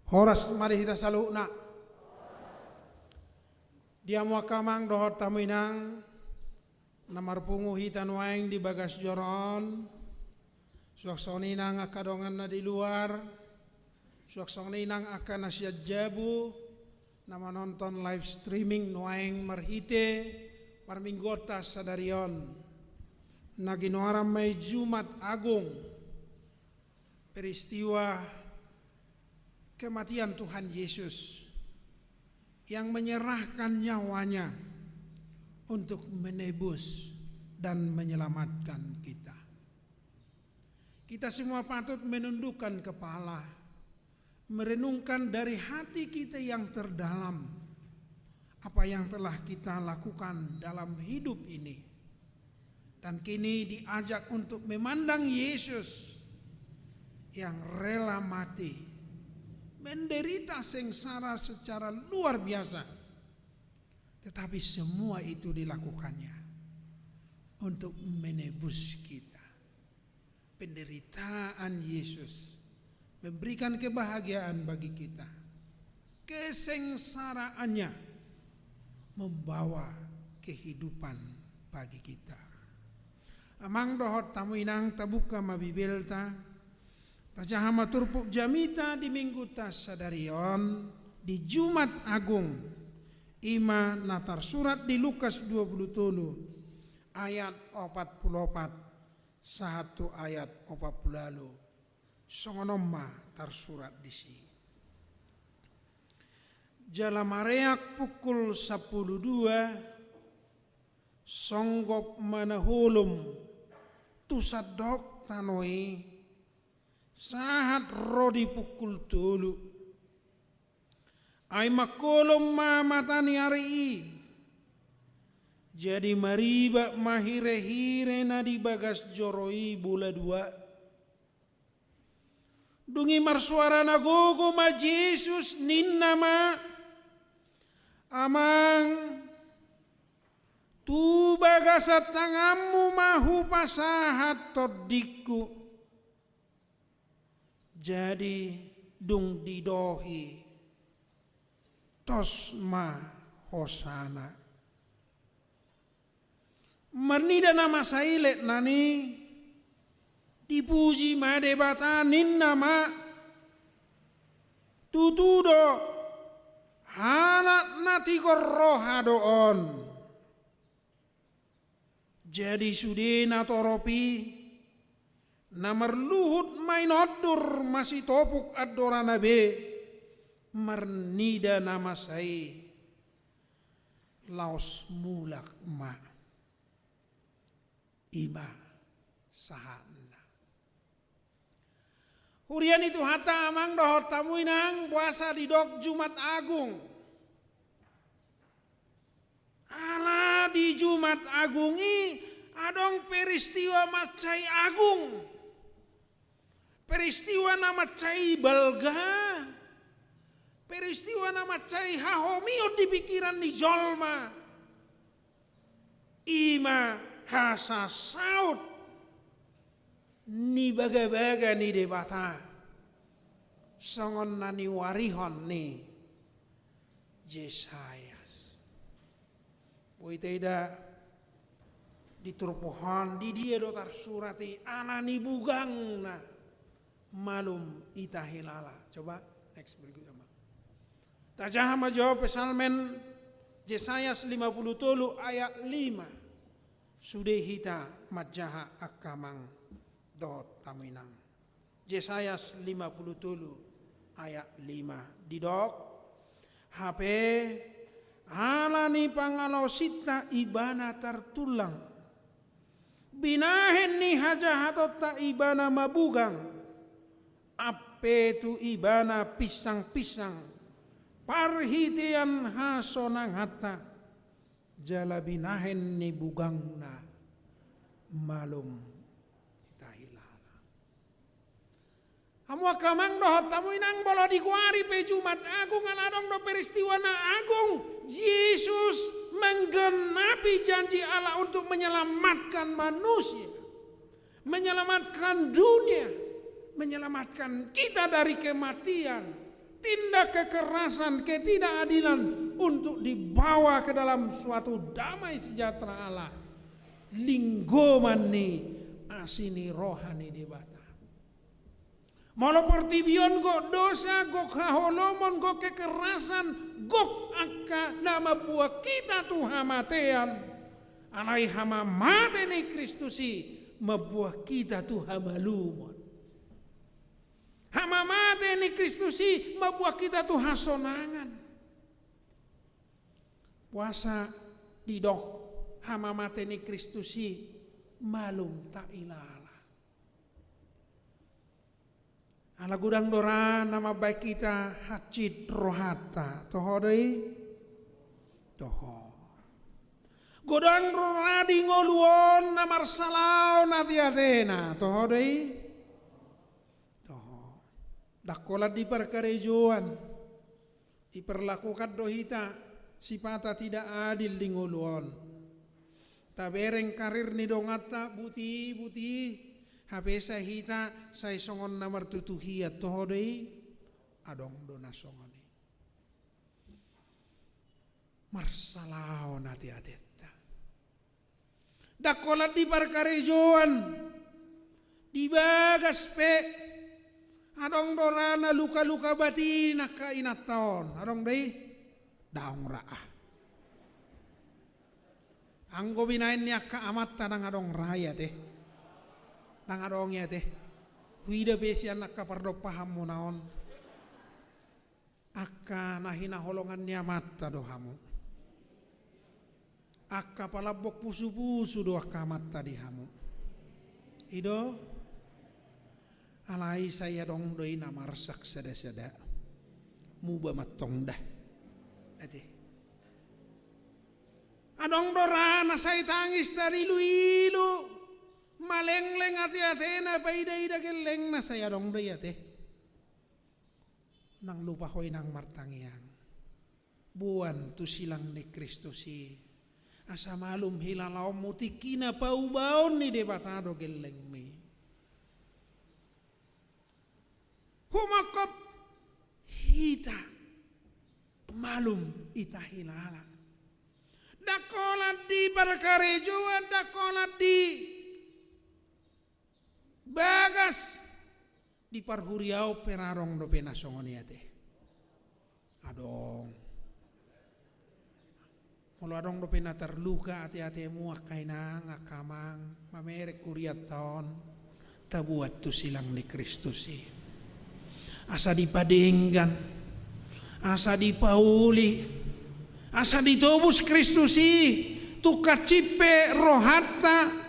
Horas mari kita saluna. Dia muakamang dohot tamuinang namar pungu hitan waing di bagas joron. Suaksoni nang akadongan na di luar. Suaksoni nang akan nasiat jabu. Nama nonton live streaming waing marhite marminggota sadarion. Naginoaram may Jumat Agung. Peristiwa kematian Tuhan Yesus yang menyerahkan nyawanya untuk menebus dan menyelamatkan kita. Kita semua patut menundukkan kepala, merenungkan dari hati kita yang terdalam apa yang telah kita lakukan dalam hidup ini. Dan kini diajak untuk memandang Yesus yang rela mati, menderita sengsara secara luar biasa. Tetapi semua itu dilakukannya untuk menebus kita. Penderitaan Yesus memberikan kebahagiaan bagi kita. Kesengsaraannya membawa kehidupan bagi kita. Amang dohot tamu inang tabuka mabibelta. Tajahama turpuk jamita di minggu tasadarion di Jumat Agung. Ima natar surat di Lukas 27 ayat 44 satu ayat 40 songonomma tar surat di si. Jalamareak pukul 12 songgop manahulum tusadok tanoi sahat rodi pukul 3 ay makolom mamatani ari jadi mariba mahire-hire na di bagas joroi bula 2 dungi marsuara nagogo ma Jesus ninna ma amang tu bagasat tangamu mahu pasahat todiku jadi dung didohi tosma hosana marnida nama sailet nani dipuji madebatanin nama tutudo halat nati korroha doon. Jadi sudena toropi namar luhut main odur masih topuk adorana be marnida nama saya laos mulak ma ima sahana. Hurian itu hata amang dohot tamuinang puasa di dok Jumat Agung. Ala di Jumat Agung ini adong peristiwa macai agung. Peristiwa nama cai balga. Peristiwa nama cai hahomiot di pikiran di jolma. Ima hasa saut. Ni baga-baga ni debata. Songon nani warihon ni Yesaya. Woi tidak diturpohan di dia dotar surati anani bugang na malum itahilala. Coba next berikutnya. Tajahama jawab pesalmen Yesaya 53 ayat 5. Sudehita majaha akamang dot taminang. Yesaya 53 ayat 5 didok HP alani pangalo sita ibana tertulang binahen ni hajahatot ta ibana mabugang ape tu ibana pisang-pisang parhitian hasonang hatta jala binahen ni bugangna malum itahilala. Amwa kamang dohot tamu inang bolo dikuari pe Jumat Agung aladong do peristiwa na agung. Yesus menggenapi janji Allah untuk menyelamatkan manusia, menyelamatkan dunia, menyelamatkan kita dari kematian, tindak kekerasan, ketidakadilan untuk dibawa ke dalam suatu damai sejahtera Allah. Linggoman ni asini rohani di bata. Molo pertibion go dosa, go kaholomon, go kekerasan, go akka nama buah kita tu hamatean. Alai hama mate ni Kristusi, mabuah kita tu hamalumon. Hama mate ni Kristusi, mabuah kita tu hasonangan. Puasa di dok, hama mate ni Kristusi, malum tak ilala. Ala gudang dora nama baik kita hacit rohata toho deui toho. Gudang dora di ngoluon namar salau natiatena toho deui toho. Dakolat di perkarejoan diperlakukan dohita sipata tidak adil di ngoluon. Tabereng karir ni dongata buti HP hita say songon namar tutuhia tohodei adong dona songoni marsalao nati adetta dakolat di parkarejoan di bagas pe adong dorana luka-luka batina ka inaton adong dei daong raah anggo binain niya ka amat tanang adong raya teh nang adongnya teh huida besi anak kapardo paham mo naon akka nahina holongan niya mata dohamu akka palabok pusu-pusu do akka mata dihamu ido alai saya dong doi namarsak sada-sada muba matong dah ati adong dorana saya tangis dari ilu-ilu malengleng ati-atena paida-ida geleng na saya dong doy ate nang lupa hoy nang martangiang buan tu silang ni Kristusi asa malum hilalaw mutikina paubaon ni debatado geleng mi humakop hita malum ita hilala dakolat di perkarejoan dakolat di bagas di parhuriau perarong do penasongoni ate adong molo adong do pena terluka ate-ate mu akaina ngakamang mamerek kuriat taon tabuat tu silang ni Kristusi asa dipadenggan asa dipauli asa ditobus Kristusi tu kacipe rohata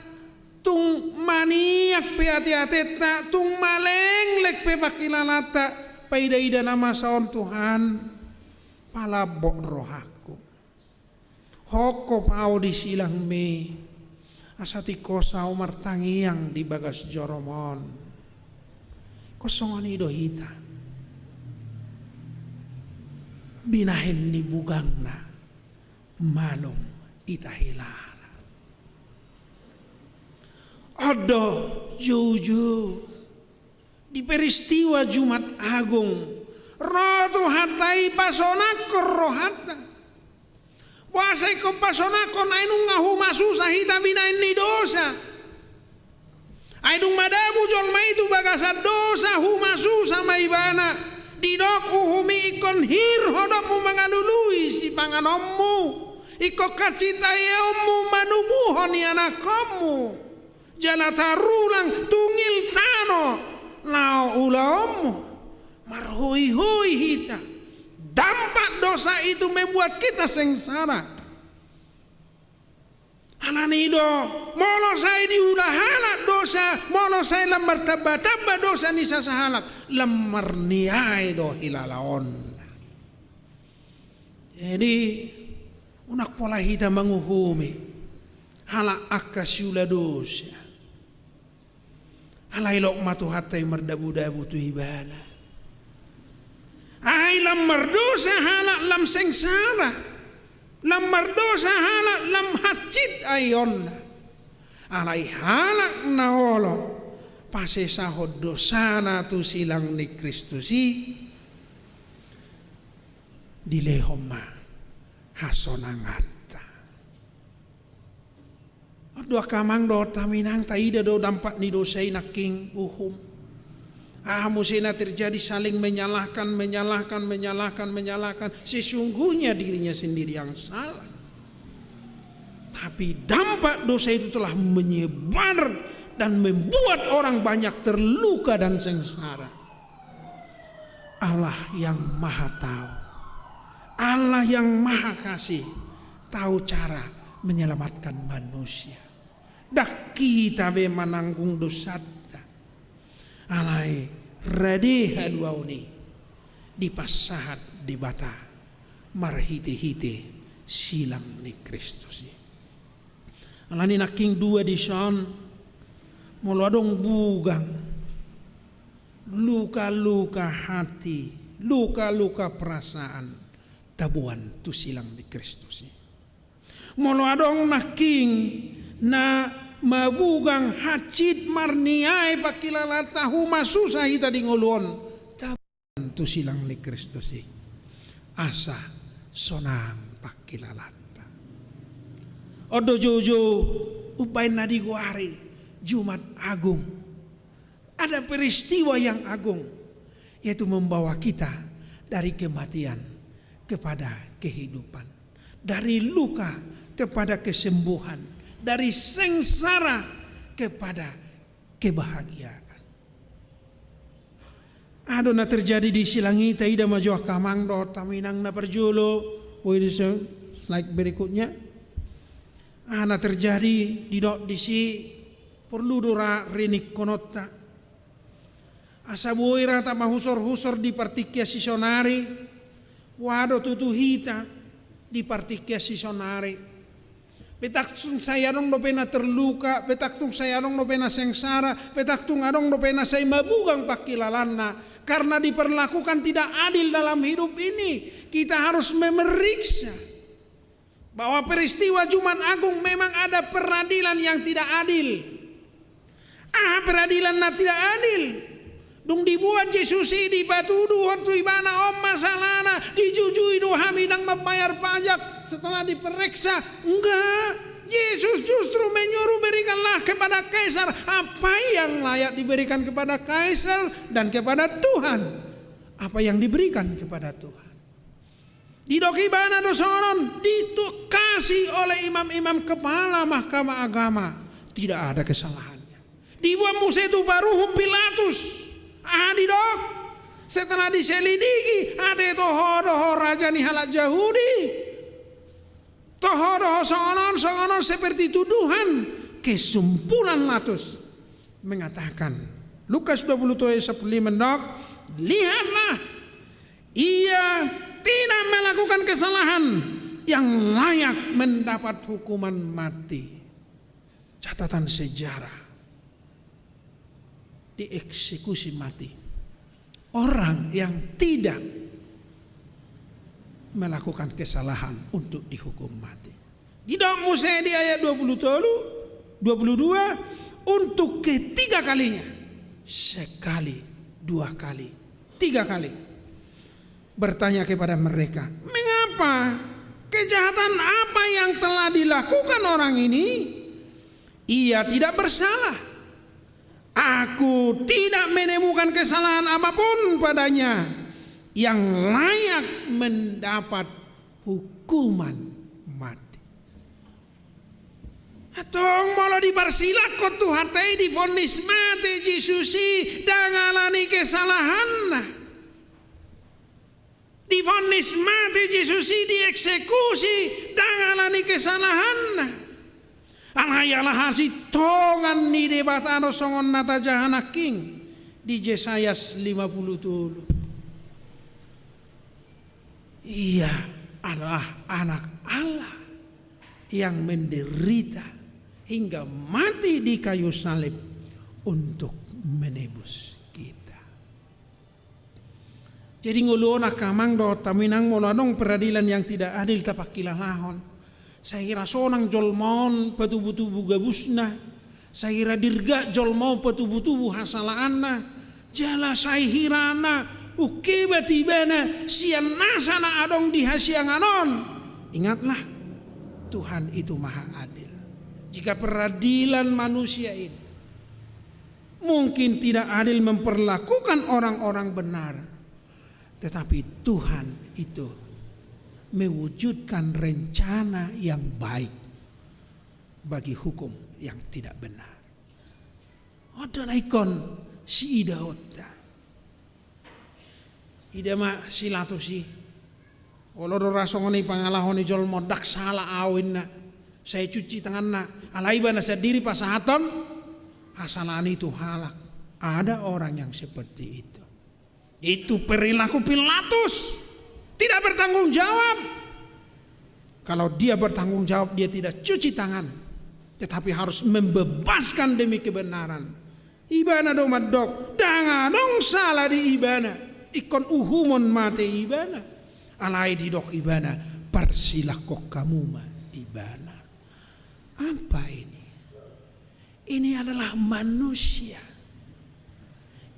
tung maniak pe ati-ateta tung malenglek pe bakilanata paida-ida nama saon Tuhan palabok rohaku hoko pau di silang me asati kosau martangiang di bagas joromon kosongan ido hita binahin ni bugangna malum itahila ada juju di peristiwa Jumat Agung roh hatai pasonak rohata wasai ko pasonak ko nainung ngahu masusa hita binain ni dosa aidung madabu jolma itu bagasan dosa humasusa maibana didok uhumi ikon hir hodok mu mangalului si panganommu iko kacitayeommu manubuhon ni anakmu jana tarulang tungil tano nao ulaommu marhui-hui hita dampak dosa itu membuat kita sengsara halanido molo saya diulah halak dosa molo saya lemar taba-taba dosa ni sasahalak lemar niai do hilalaon jadi unak pola hita menguhumi halak akasiula dosa halai lok matu hatai merdabu-dabu tu ibana ai lam merdosa halak lam sengsara lam merdosa halak lam hacit ayon alai halak naolo pase sahod dosana tu silang ni Kristusi dilehoma hasonangata. Doa kamang do taminang taida do dampak ni dosai naking uhum. Musina terjadi saling menyalahkan. Sesungguhnya dirinya sendiri yang salah. Tapi dampak dosa itu telah menyebar dan membuat orang banyak terluka dan sengsara. Allah yang maha tahu, Allah yang maha kasih, tahu cara menyelamatkan manusia. Dak kita be mananggung dosa. Alai rade haduauni dipasahat di bata marhite-hite silang ni Kristus. Alani naking dua di son molodong bugang luka-luka hati, luka-luka perasaan tabuan tu silang di Kristus. Molodong naking na mabugang hacit marniai pakilalata huma susah ita di nguluon tabuan tu silang ni Kristus. Asa sonang pakilalata. Odo jojo upay na di guari Jumat Agung. Ada peristiwa yang agung, yaitu membawa kita dari kematian kepada kehidupan, dari luka kepada kesembuhan, dari sengsara kepada kebahagiaan. Adona terjadi di silangi taida majuah kamang do taminang na perjulo. Slide berikutnya. Ana terjadi di dok disi perlu dora renik konota. Asabuira ta mahusor-husor di partikia sisonari. Wado tutuhita di partikia sisonari. Petaktung saya dong do pena terluka, petaktung saya dong do pena sengsara, petaktung adong do pena saya mabugang pakilalanna. Karena diperlakukan tidak adil dalam hidup ini, kita harus memeriksa bahwa peristiwa Jumat Agung memang ada peradilan yang tidak adil. Peradilan na tidak adil. Dung dibuat Yesus di patudu waktu ibana om masalana dijujui do hamidang membayar pajak setelah diperiksa. Enggak, Yesus justru menyuruh berikanlah kepada kaisar apa yang layak diberikan kepada kaisar dan kepada Tuhan apa yang diberikan kepada Tuhan. Di dokibana dosonon ditukasi oleh imam-imam kepala mahkamah agama, tidak ada kesalahannya. Dibuat Musa itu baru Pilatus. Didok setelah diselidiki ate toho raja ni halak Yahudi toho songonon seperti tuduhan kesumpulan latus mengatakan Lukas 20 ayat 15 dok, lihatlah ia tidak melakukan kesalahan yang layak mendapat hukuman mati. Catatan sejarah, dieksekusi mati orang yang tidak melakukan kesalahan untuk dihukum mati. Di dalam Musa di ayat 22 untuk ketiga kalinya, sekali, dua kali, tiga kali bertanya kepada mereka, mengapa kejahatan apa yang telah dilakukan orang ini? Ia tidak bersalah. Aku tidak menemukan kesalahan apapun padanya yang layak mendapat hukuman mati. Atong malah dipersilak kau Tuhan tadi divonis mati Yesusi dangalani kesalahan. Divonis mati Yesusi dieksekusi dangalani kesalahan. Alayalah hasil tongan ni debatano songon nata jahana king di Yesaya 50. Ia adalah anak Allah yang menderita hingga mati di kayu salib untuk menebus kita. Jadi nguluona kamang do taminang moladong peradilan yang tidak adil tapakilah lahon. Saya kira sonang jolmon patubu-tubu gabusna. Saya kira dirga jolmon patubu-tubu hasalaanna. Jala saya hirana Ukibati-bana sian nasana adong di hasianganon. Ingatlah, Tuhan itu maha adil. Jika peradilan manusia ini mungkin tidak adil memperlakukan orang-orang benar, tetapi Tuhan itu mewujudkan rencana yang baik bagi hukum yang tidak benar. Adalah ikon si ida otta. Ida ma silatusi. Olo rasongoni pangalahoni jol modak salah awinna. Saya cuci tanganna. Alaibana saya diri pasahaton. Asalan itu halak. Ada orang yang seperti itu. Itu perilaku Pilatus. Tidak bertanggung jawab. Kalau dia bertanggung jawab, dia tidak cuci tangan, tetapi harus membebaskan demi kebenaran. Ibana do madok, danga dong salah di ibana. Ikon uhumon mate ibana. Alai di dok ibana, persilakok kamu ma ibana. Apa ini? Ini adalah manusia.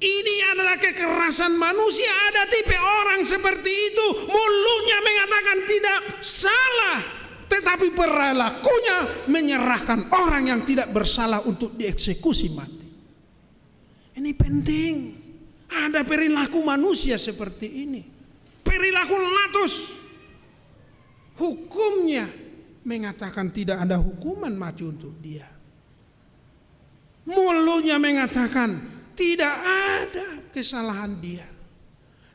Ini adalah kekerasan manusia. Ada tipe orang seperti itu. Mulutnya mengatakan tidak salah, tetapi perilakunya menyerahkan orang yang tidak bersalah untuk dieksekusi mati. Ini penting. Ada perilaku manusia seperti ini. Perilaku Pilatus. Hukumnya mengatakan tidak ada hukuman mati untuk dia. Mulutnya mengatakan tidak ada kesalahan dia,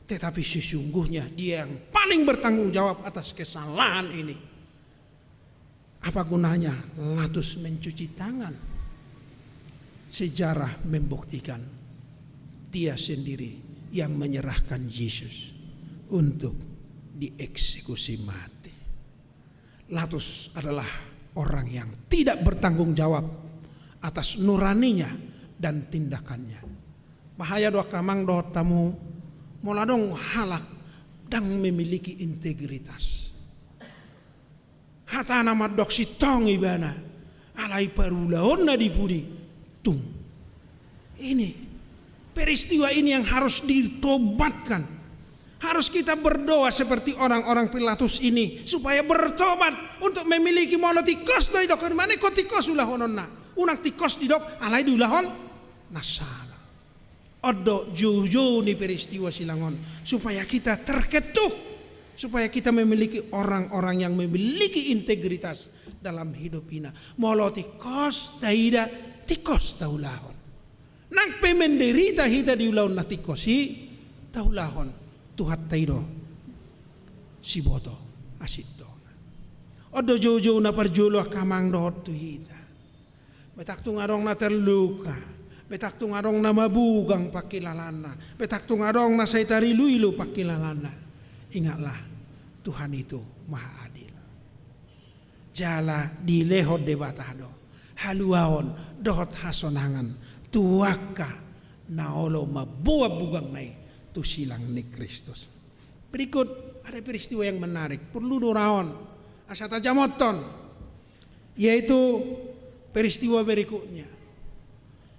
tetapi sesungguhnya dia yang paling bertanggung jawab atas kesalahan ini. Apa gunanya Pilatus mencuci tangan? Sejarah membuktikan dia sendiri yang menyerahkan Yesus untuk dieksekusi mati. Pilatus adalah orang yang tidak bertanggung jawab atas nuraninya dan tindakannya. Bahaya doa kamang doa tamu moladong halak dan memiliki integritas. Hata nama dok si tong ibana alai parulaon na dipudi tung. Ini peristiwa ini yang harus ditobatkan. Harus kita berdoa seperti orang-orang Pilatus ini supaya bertobat untuk memiliki monotikos dari dok mana kotikos ulah hononna. Unak tikos di dok alai diulahon nasala. Odo jojo ni peristiwa silangon supaya kita terketuk, supaya kita memiliki orang-orang yang memiliki integritas dalam hidup ini. Molo tikos taida tikos taulahon. Nang pemenderita hita diulahon na tikosi taulahon tuhat taido si boto asito. Odo jojo na parjulo kamang dohot tu hita. Betak tu ngarong na terluka, betak tu ngarong na mabugang pakilalana, betak tu ngarong na saitari luilu pakilalana. Ingatlah, Tuhan itu maha adil. Jala di lehot debatado, haluaon dohot hasonangan, tuaka naolo mabuah bugang nai tu silang ni Kristus. Berikut ada peristiwa yang menarik, perlu doraon asata jamoton, yaitu peristiwa berikutnya.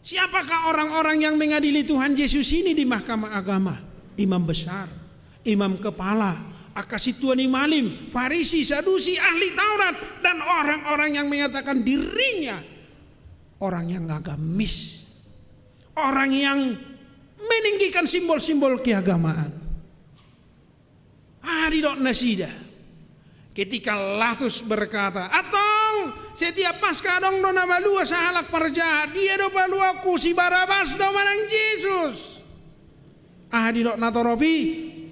Siapakah orang-orang yang mengadili Tuhan Yesus ini di mahkamah agama? Imam besar, imam kepala, akasituan imalim, Farisi, Sadusi, ahli Taurat, dan orang-orang yang mengatakan dirinya orang yang agamis, orang yang meninggikan simbol-simbol keagamaan. Adidok nasida. Ketika Pilatus berkata, "Atong setiap Paskah dong do nama lua sahalak parjahat, dia do palua ku si Barabas do manang Yesus." Adidok natoropi,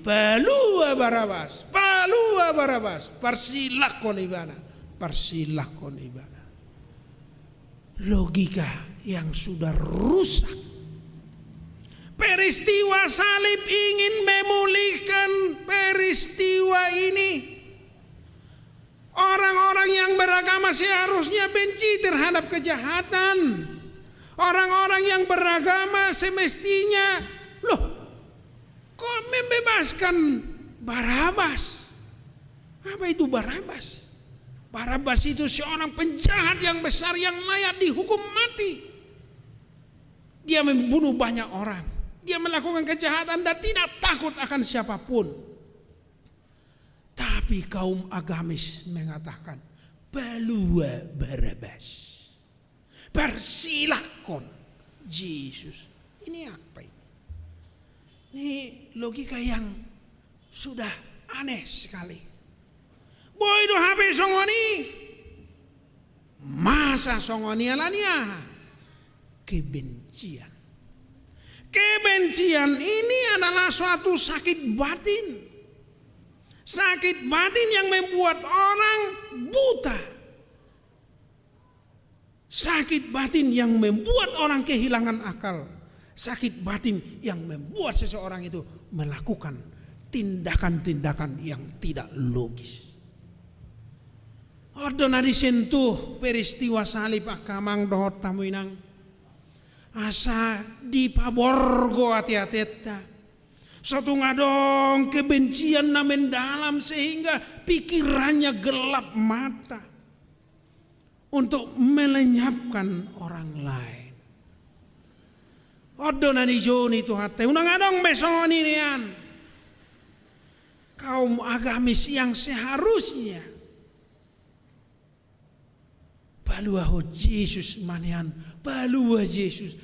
palua Barabas, persilakon ibana. Logika yang sudah rusak. Peristiwa salib ingin memulihkan peristiwa ini. Orang-orang yang beragama seharusnya benci terhadap kejahatan. Orang-orang yang beragama semestinya, loh, kok membebaskan Barabas? Apa itu Barabas? Barabas itu seorang penjahat yang besar yang layak dihukum mati. Dia membunuh banyak orang. Dia melakukan kejahatan dan tidak takut akan siapapun. Tapi kaum agamis mengatakan, balua Barabas, persilahkan Yesus. Ini apa ini? Ini logika yang sudah aneh sekali. Boido hape songoni, masa songoni alania kebencian. Kebencian ini adalah suatu sakit batin. Sakit batin yang membuat orang buta. Sakit batin yang membuat orang kehilangan akal. Sakit batin yang membuat seseorang itu melakukan tindakan-tindakan yang tidak logis. Odona disentuh peristiwa salib akamang dohot tamuinang. Asa di paborgo ati-ateta. Suatu ngadong kebencian na mendalam sehingga pikirannya gelap mata untuk melenyapkan orang lain. Odona di joni itu hati. Unang adong besoni nian. Kaum agamis yang seharusnya balua Yesus manian, balua Yesus,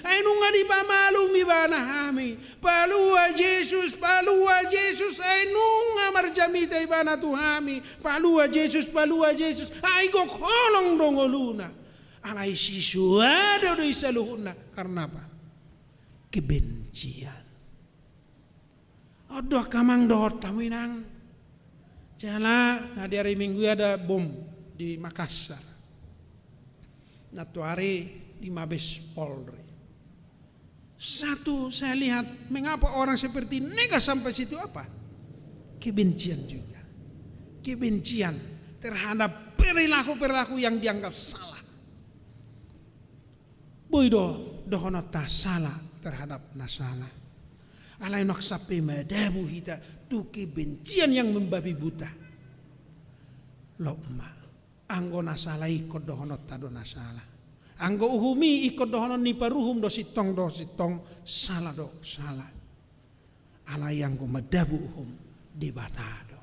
ainunga di pamalu mi bana hami, balua Yesus, ainunga marjamita ibana tuhami, balua Yesus, aigo kolong dongoluna, alai sisuada do isaluhuna, karena apa? Kebencian. Odoh kamang dohot taminang, jala, nah di hari Minggu ada bom di Makassar. Natu hari di Mabes Polri. Satu saya lihat, mengapa orang seperti nega sampai situ apa? Kebencian juga. Kebencian terhadap perilaku-perilaku yang dianggap salah. Boido dohonota salah terhadap nasalah. Alai nok sape madabu hita tu kebencian yang membabi buta. Lokma. Anggo nasalah ikut dohonot tado nasalah. Anggo uhumi ikut dohonot ni paruhum do sitong salah do salah. Ala yang go madabu uhum di batado.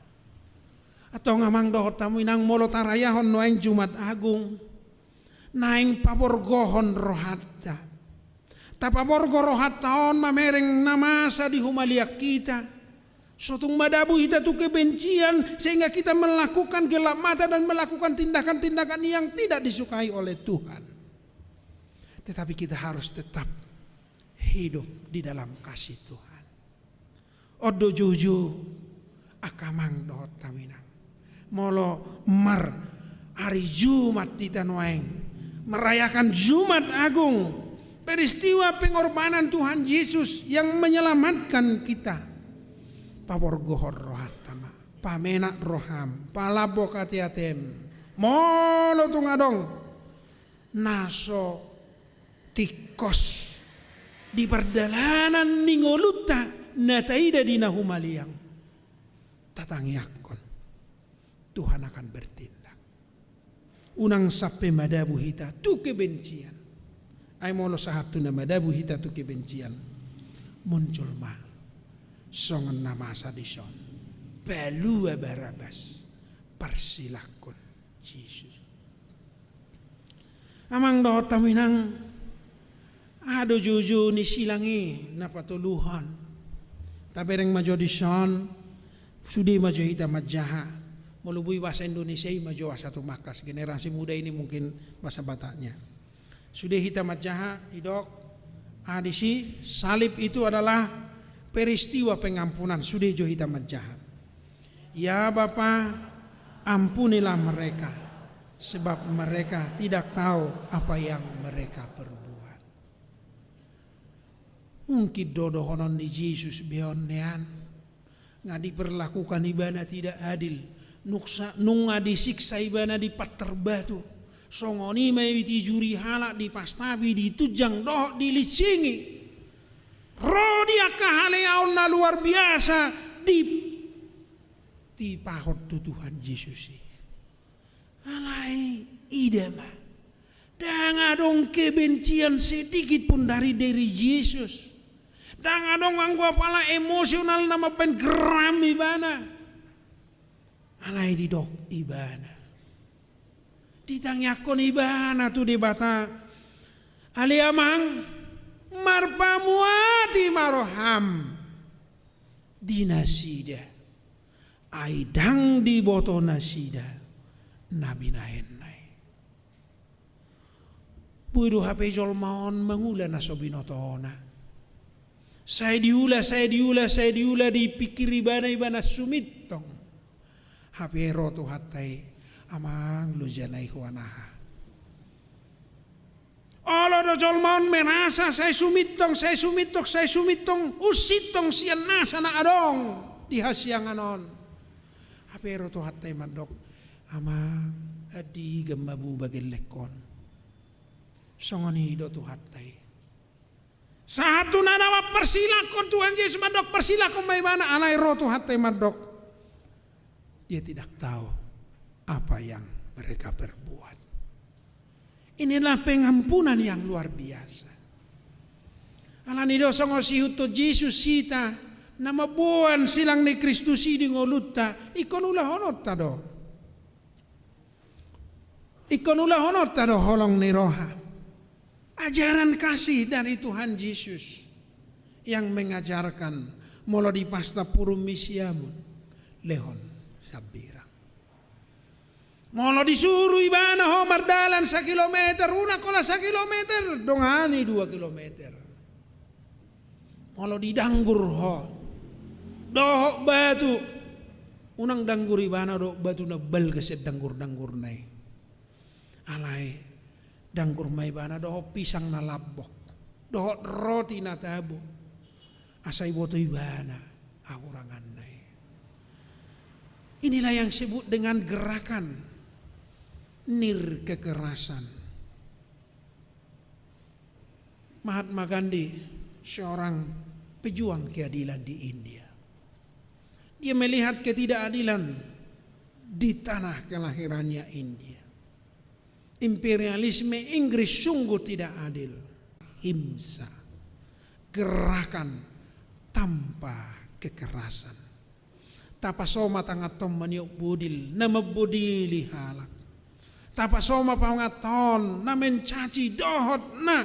Atau ngamang dohot tamu inang molo tarayahon noeng Jumat Agung. Naing paborgohon rohatta. Tapaborgo rohattaon mamereng namasa di humaliak kita. Sutung madabu hita tu kebencian sehingga kita melakukan gelap mata dan melakukan tindakan-tindakan yang tidak disukai oleh Tuhan. Tetapi kita harus tetap hidup di dalam kasih Tuhan. Odo juju akamang dohot taminang. Molo mar hari Jumat tita noeng merayakan Jumat Agung, peristiwa pengorbanan Tuhan Yesus yang menyelamatkan kita. Paborgohor rohatama, pamenak roham, palabo katiatem, molo tungadong, naso tikos di perjalanan ningoluta nataida di nahumaliang, tatangiakon, Tuhan akan bertindak. Unang sape madabu hita tu kebencian, ay molo sahatu na madabu hita tu kebencian, muncul mah. Songan nama sadison, balua Barabas, persilahkan Yesus. Amang dohot taminang, ado juju ni silangi na patuluhan. Tapi reng majo dison, sudi majo hita majaha, melubui bahasa Indonesia majo satu makas. Generasi muda ini mungkin bahasa Bataknya. Sudah hita majaha, idok, adisi salib itu adalah peristiwa pengampunan sudah jo hita majahat. Ya Bapa, ampunilah mereka sebab mereka tidak tahu apa yang mereka perbuat. Mungkin dodo honon di Yesus beonean nga diperlakukan ibana tidak adil. Nunga disiksa ibana di paterbatu. Songoni may juri halak di pastabi di tujang doh di licingi. Rodia kahaleaon na luar biasa di pahot tu Tuhan Yesus. Alai idema Jangan dong kebencian sedikit pun dari diri Yesus. Jangan dong anggo pala emosional nama pen geram ibana. Alai didok ibana. Ditanyakon ibana tu di bata. Ali amang marpamuati maroham. Dinasida. Aidang di boto nasida. Nabi nahen. Puidu hape jol maon mangula na sobinotona. Saya diula dipikir ibana sumitong. Hape roto hatai amang lu janai huanaha. Olo do jol maon merasa saya sumitong usitong sian nasa na adong di hasianganon. Hape roto hatai mandok amang adi gemabu bagel lekon. Songoni do tu hatai. Satu nama persilakon Tuhan Yesus mandok persilakon may mana alay ro tu hatai mandok. Dia tidak tahu apa yang mereka berbuat. Inilah pengampunan yang luar biasa. Alani do songo sihuto Yesus sita nama buan silang ni Kristus di ngolutta ikonulah honotta do. Ikonulah honotta do holong ni roha. Ajaran kasih dari Tuhan Yesus yang mengajarkan molo di pasta purum misiamun lehon sabirang. Molo disuruh ibana ho mardalan 1 kilometer, una kola 1 kilometer, dongani 2 kilometer. Molo didanggur ho, dohok batu, unang danggur ibana dohok batu na bel keset danggur nai. Alai. Danggur may bana doho pisang na labok, doho roti na tabo, asay boto ibana akurangan nai. Inilah yang disebut dengan gerakan nirkekerasan. Mahatma Gandhi seorang pejuang keadilan di India. Dia melihat ketidakadilan di tanah kelahirannya India. Imperialisme Inggris sungguh tidak adil. Himsa, gerakan tanpa kekerasan. Tapasoma tangatom maniok budil, nama budili halak. Tapasoma pangaton, na mencaci dohot na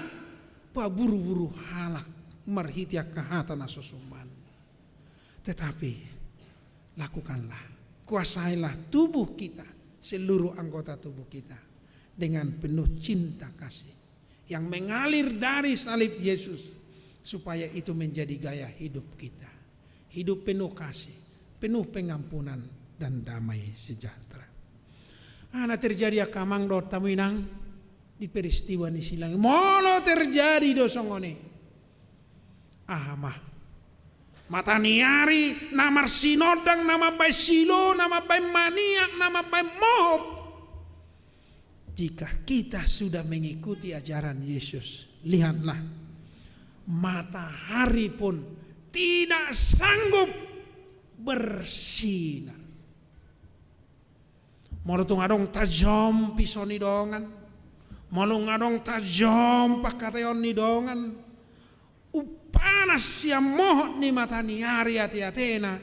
paburu-buru halak marhitiak kahatan asusuman. Tetapi lakukanlah, kuasailah tubuh kita, seluruh anggota tubuh kita dengan penuh cinta kasih yang mengalir dari salib Yesus supaya itu menjadi gaya hidup kita. Hidup penuh kasih, penuh pengampunan dan damai sejahtera. Ana terjadi akamang do taminang di peristiwa ni silang. Molo terjadi do songone. Mah mataniari namar sinodang nama bay silo nama bay maniak nama bay mohob. Jika kita sudah mengikuti ajaran Yesus, lihatlah matahari pun tidak sanggup bersinar. Molo tung adong tajam pisau ni dongan, molo ngadong tajam pakateon ni dongan, upanas yang mohon ni matahari hati-hatena,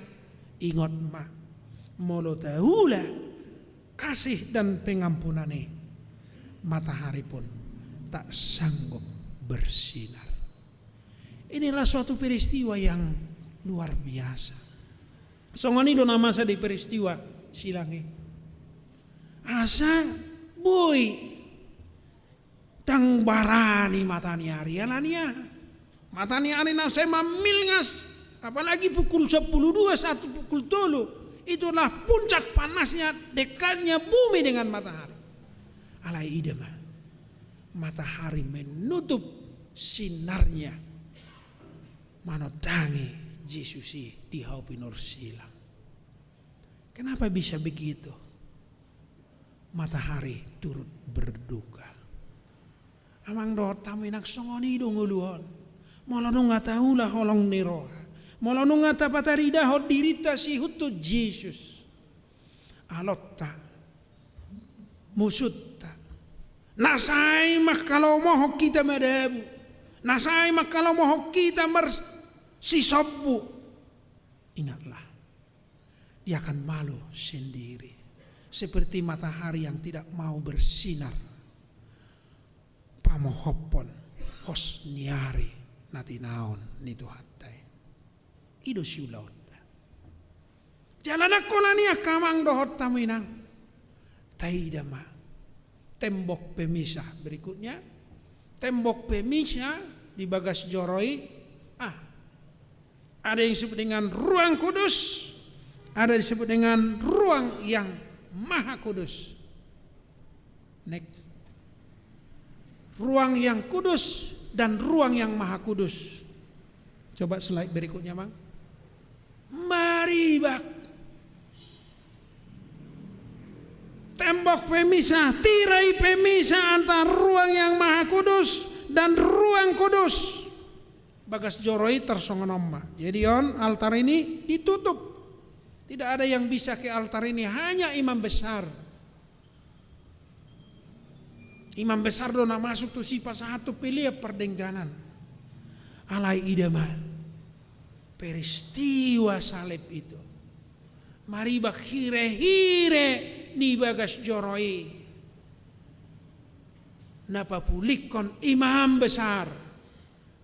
ingat ma, molo tahula kasih dan pengampunane. Matahari pun tak sanggup bersinar. Inilah suatu peristiwa yang luar biasa. Songoni do nama sa di peristiwa silangi. Asa boy tang barani mataniari alania. Mataniari na saya mamilngas apalagi pukul 10.2 1 pukul 3 itulah puncak panasnya dekatnya bumi dengan matahari. Alai idema matahari menutup sinarnya manodangi Yesusi di haupinor silang. Kenapa bisa begitu? Matahari turut berduka. Amang do taminak songoni do nguluhon. Molo no tahu lah holong niroha. Molo no ngata patarida hot dirita si hutu Yesus. Alotta musutta Nasai mah kalau mohok kita madabu. Nasai mah kalau mohok kita sisobu. Ingatlah, dia akan malu sendiri. Seperti matahari yang tidak mau bersinar. Pamohopon hos niari nati naon ni tuhatai. Ido siulaut. Jalan aku lani akamang dohot taminang. Taidama. Tembok pemisah berikutnya. Tembok pemisah di bagas joroi. Ada yang disebut dengan ruang kudus. Ada disebut dengan ruang yang maha kudus. Next. Ruang yang kudus dan ruang yang maha kudus. Coba slide berikutnya, Bang. Maribak. Tembok pemisah, tirai pemisah antara ruang yang maha kudus dan ruang kudus. Bagas joroi tersongonomma. Jadi altar ini ditutup. Tidak ada yang bisa ke altar ini, hanya imam besar. Imam besar dona masuk tuh si pasatu pilih perdengganan. Alai idama. Peristiwa salib itu. Maribak hire-hire ni bagas joroi. Napa pulikon imam besar.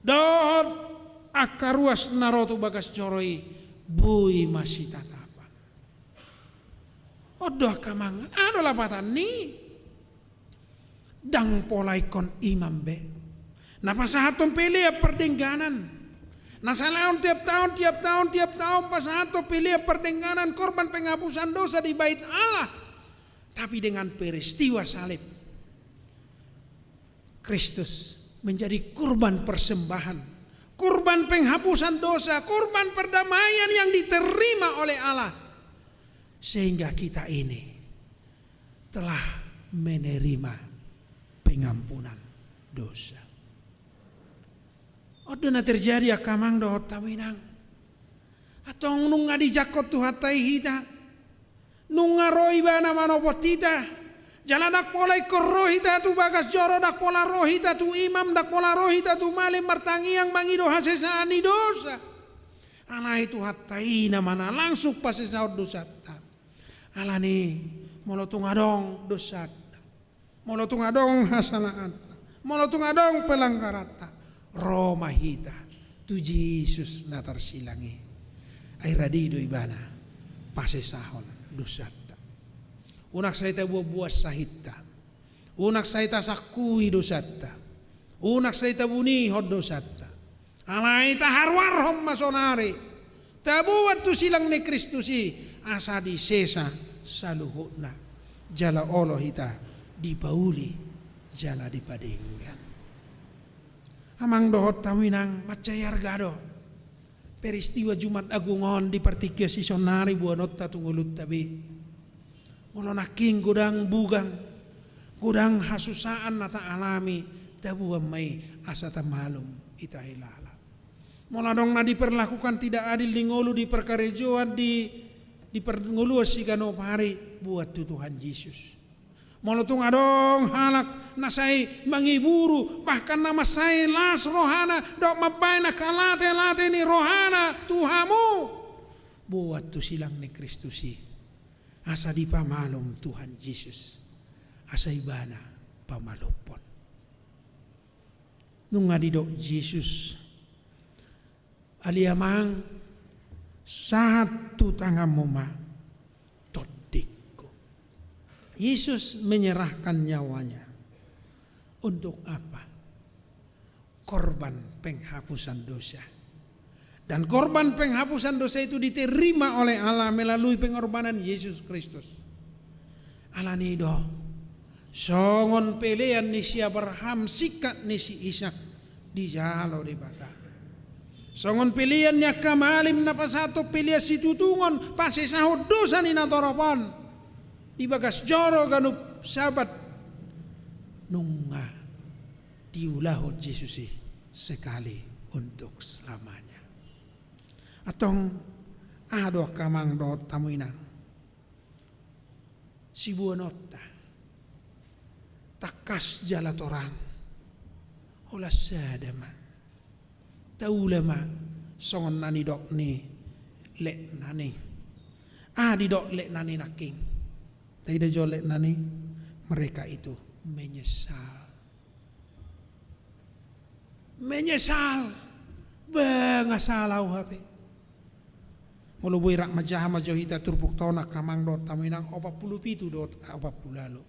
Don akaruas narotu bagas joroi. Bui masih tatapan. Odoh kamang ada lapatan ni. Dang polaikon imam be. Napa sahatom pilih perdengganan. Nasalaon tiap tahun pasahato pilih perdengganan korban penghapusan dosa di bait Allah. Tapi dengan peristiwa salib Kristus menjadi kurban persembahan, kurban penghapusan dosa, kurban perdamaian yang diterima oleh Allah. Sehingga kita ini telah menerima pengampunan dosa. Odona terjadi akamang dohot taminang. Atong nunga dijakot tuhatai hita. Nunga roi bana manopotita. Jalan dak polai korrohita tu bagas joro dak pola rohita tu imam dak pola rohita tu malim martangiang mangido hasesani dosa. Ala itu hatai namana langsung pasesaud dosa. Alani molotung adong dosa. Molotung adong hasanaan. Molotung adong pelanggarata. Roma hita tu Yesus natar silangi ay radido ibana pasesahon dosata. Unak saita buah sahita. Unak saita sakui dosata. Unak saita buni hod dosata. Alai taharwarhom masonari. Tabuat tu silang ni Kristusi asa di sesa saluhutna. Jala Allah hita dibauli jala dipadenggan. Amang dohot taminang macayar gado. Peristiwa Jumat Agungon di partikia sisonari buanot tatunggulut tabi. Molo naking gudang bugang. Gudang hasusaan nata alami. Tabuam may asata malum itahilala. Molo dong na diperlakukan tidak adil di ngulu di perkarejoan di perngulu si ganopari buat Tuhan Yesus. Molotung adong halak nasai mangiburu bahkan nama saya las rohana dok mabai na kalate late ni rohana Tuhamu buat tu silang ni Kristusi asa di pamalom Tuhan Yesus asa ibana pamalopon nung adidok Yesus aliamang satu tangan moma Yesus menyerahkan nyawanya. Untuk apa? Korban penghapusan dosa. Dan korban penghapusan dosa itu diterima oleh Allah melalui pengorbanan Yesus Kristus. Allah nido. Songon pelean ni si Abraham sikat ni si Ishak di jalo di bata. Songon pilihan niya kamalim na pasato pilihan si tutungon pasisahod dosa ni natoropon. Di bagas joro ganup sabat nunga diulahot Yesus sekali untuk selamanya. Atong ado kamang dot tamuinang si buanota takas jala torang ola sadama taulama songon nani dok ni lek nani di dok lek nani naking tidak jo lek nani mereka itu menyesal bengasalau hape mulu buirak majah majohita turbuk tona kamang dot taminang 47 dot 40 lalu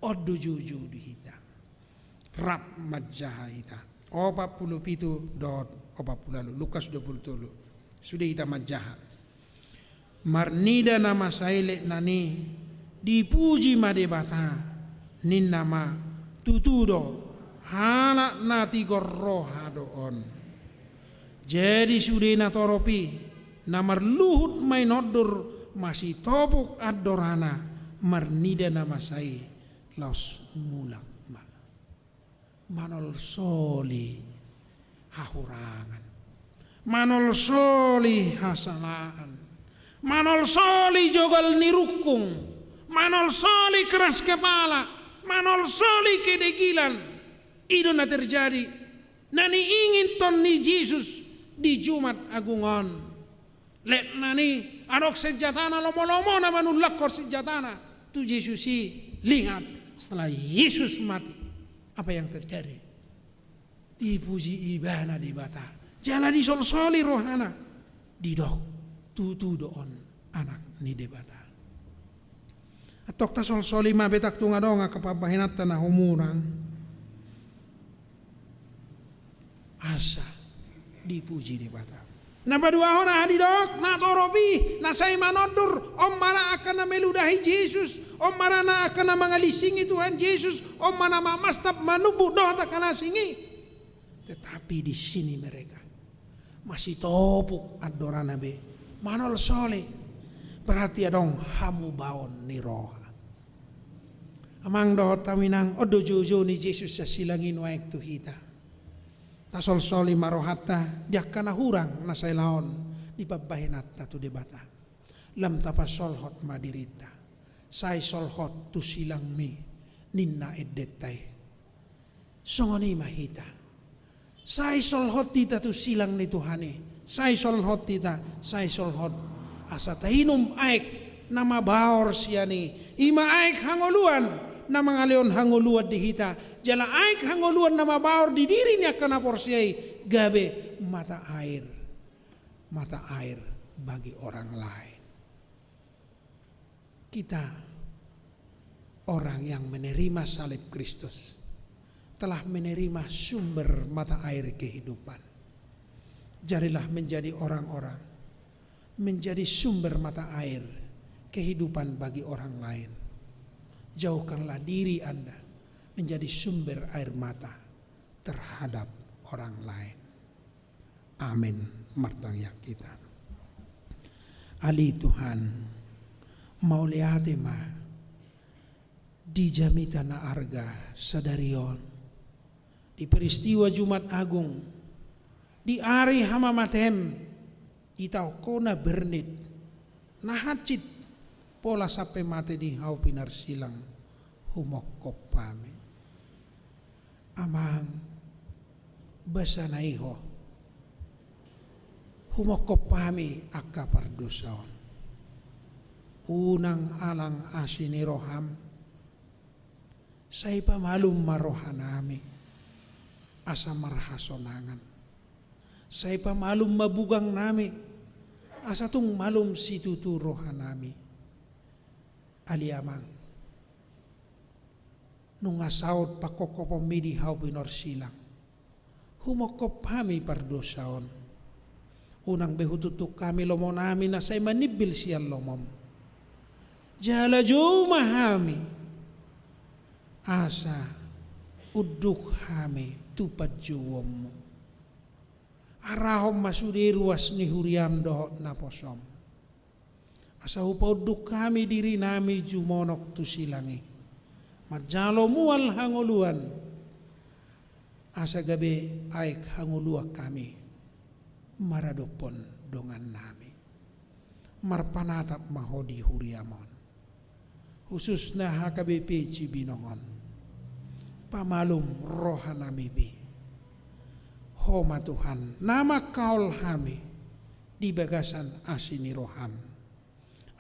oddo juju dihita rap majah ita 47 dot 40 lalu Lukas 23 sudah ita majah marnida nama saile nani dipuji madebata nin nama tutudo halak nati gorroha doon jadi sudah natoropi namar luhut mainodur masih topuk adorana marnida nama sai los mulak manol soli hahurangan manol soli hasalaan manol soli jogal nirukung manol soli keras kepala manol soli kedegilan itu na terjadi nani ingin ton ni Yesus di Jumat Agungon lek nani anok sejatana lomo-lomo na manulak kor sejatana tu Yesus lihat setelah Yesus mati apa yang terjadi dipuji ibana di bata jala di sol-soli rohana di dok tutu doon anak ni debata atok ta sol-soli mabetak tunga donga kapabahinat na humurang asa dipuji debata na badua hona hadidok na toropi na say manodur om mara akan na meludahi Yesus om mara na akan na mangalisingi Tuhan Yesus om mana mamastap manubu doh takana singi tetapi di sini mereka masih topuk adorana be manol sole berarti adong hamu baon ni roha amang doh taminang odo jojo ni Yesus sa silangin waek tuhita tasol soli marohata dia kana hurang na say laon di babahinat na tu debata lam tapa solhot madirita say solhot tu silang mi ninna eddetay songoni mahita say solhot tita tu silang ni Tuhani say solhot tita say solhot asa tahinum aek na mabaor siya ni ima aek hangoluan na mga leon hanguluan dihita jala aik hanguluan na mabaor di diri niya kana porsyay gabe mata air bagi orang lain kita orang yang menerima salib Kristus telah menerima sumber mata air kehidupan jadilah menjadi orang-orang menjadi sumber mata air kehidupan bagi orang lain. Jauhkanlah diri Anda menjadi sumber air mata terhadap orang lain. Amin. Martangyak kita. Ali Tuhan, mau lihat ma di jamitana arga sadarion di peristiwa Jumat Agung di hari hamamatem itau kona bernit nahacit pola sampai mati di hau pinar silang humokop pame amang basa naiho humokop pame akka pardosaon unang alang asini roham say pamalum marohanami asa marhasonangan say pamalum mabugang nami asa tung malum situtu rohanami aliamang nung asaot pakokopom midi hau binor silang humokop kami pardosaon unang behututuk kami lomon nami na say manibil siyan lomom jala jumahami asa uduk kami tupad juwom arahom masudi ruas ni huriam dohot na posom asa upauduk kami diri nami jumonok tu silangi majalo mual hangoluan asa gabe aik hangolua kami maradopon dongan nami marpanatap mahodi huriamon khususna HKBP Cibinongon pamalum rohanami bi. Homa Tuhan, nama kaul hami di bagasan asini roham.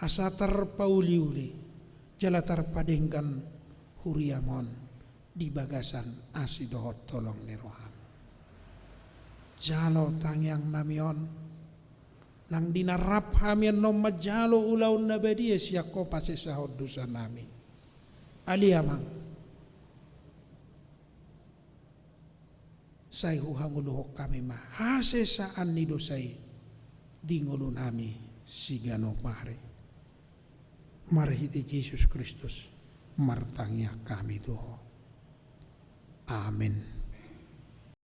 Asa terpauliuli jala terpadengkan huriamon di bagasan asidohot tolong ni roham. Jalo tangyang namion nang dinarap hamian nom majalo ulaun nabadia siya ko pasisahod dosa nami. Aliamang say huhanguluhok kami mahase saan ni dosay di ngulo nami sigano mare. Marhiti Jesus Kristus martangya kami doho. Amen.